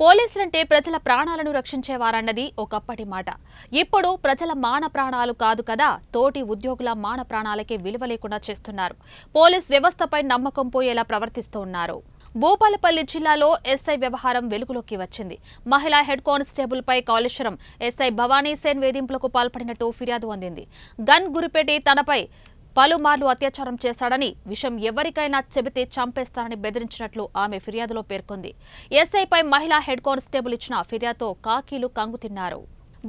పోలీసులంటే ప్రజల ప్రాణాలను రక్షించేవారన్నది ఒకప్పటి మాట. ఇప్పుడు ప్రజల మాన ప్రాణాలు కాదు కదా, తోటి ఉద్యోగుల మాన ప్రాణాలకే విలువ లేకుండా చేస్తున్నారు. పోలీస్ వ్యవస్థపై నమ్మకం పోయేలా ప్రవర్తిస్తూ ఉన్నారు. భూపాలపల్లి జిల్లాలో ఎస్ఐ వ్యవహారం వెలుగులోకి వచ్చింది. మహిళా హెడ్ కానిస్టేబుల్ పై కాళేశ్వరం ఎస్ఐ భవానీ సేన్ వేధింపులకు పాల్పడినట్టు ఫిర్యాదు అందింది. గన్ గురిపెట్టి తనపై పలుమార్లు అత్యాచారం చేశాడని, విషయం ఎవరికైనా చెబితే చంపేస్తారని బెదిరించినట్లు ఆమె ఫిర్యాదులో పేర్కొంది. ఎస్ఐపై మహిళా హెడ్ కానిస్టేబుల్ ఇచ్చిన ఫిర్యాదుతో కాకీలు కంగుతిన్నారు.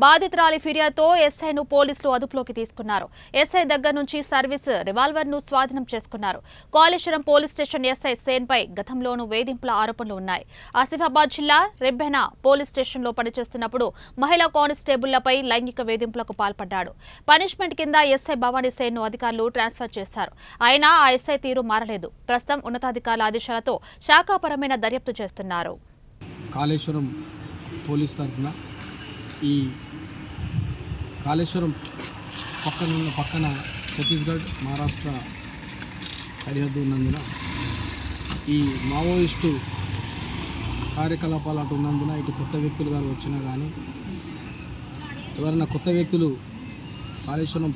బాధితురాలి ఫిర్యాదుతో ఎస్ఐను పోలీసులు అదుపులోకి తీసుకున్నారు. ఎస్ఐ దగ్గర నుంచి సర్వీస్ రివాల్వర్ను స్వాధీనం చేసుకున్నారు. కాళేశ్వరం పోలీస్ స్టేషన్ ఎస్ఐ సేన్పై గతంలోనూ వేధింపుల ఆరోపణలు ఉన్నాయి. ఆసిఫాబాద్ జిల్లా రెబ్బెన పోలీస్ స్టేషన్లో పనిచేస్తున్నప్పుడు మహిళా కానిస్టేబుళ్లపై లైంగిక వేధింపులకు పాల్పడ్డాడు. పనిష్మెంట్ కింద ఎస్ఐ భవానీ సేన్ను అధికారులు ట్రాన్స్ఫర్ చేశారు. అయినా ఆ ఎస్ఐ తీరు మారలేదు. ప్రస్తుతం ఉన్నతాధికారుల ఆదేశాలతో శాఖాపరమైన దర్యాప్తు చేస్తున్నారు. కాళేశ్వరం పోలీస్ తరఫున ఈ కాళేశ్వరం పక్కన ఛత్తీస్గఢ్ మహారాష్ట్ర సరిహద్దు ఉన్నందున ఈ మావోయిస్టు కార్యకలాపాలు అటు ఉన్నందున ఇటు కొత్త వ్యక్తులు గారు వచ్చినా కానీ ఎవరైనా కొత్త వ్యక్తులు కాళేశ్వరం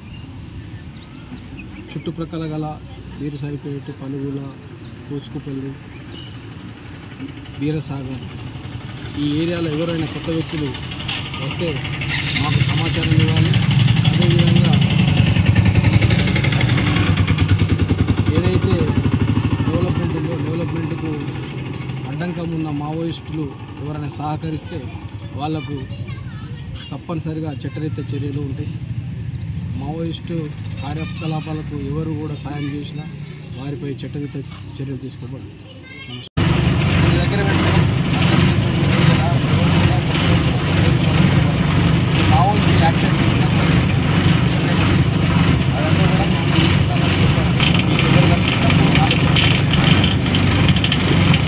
చుట్టుప్రక్కల గల వీరసరిపేట, పలుగుల, పూసుకుపల్లి, వీరసాగర్ ఈ ఏరియాలో ఎవరైనా కొత్త వ్యక్తులు వస్తే మాకు సమాచారం ఇవ్వాలి. అదేవిధంగా ఏదైతే డెవలప్మెంట్ ఉందో డెవలప్మెంట్కు అడ్డంకం ఉన్న మావోయిస్టులు ఎవరైనా సహకరిస్తే వాళ్లకు తప్పనిసరిగా చట్టరీత్యా చర్యలు ఉంటాయి. మావోయిస్టు కార్యకలాపాలకు ఎవరు కూడా సాయం చేసినా వారిపై చట్టరీత్యా చర్యలు తీసుకోబడతాయి.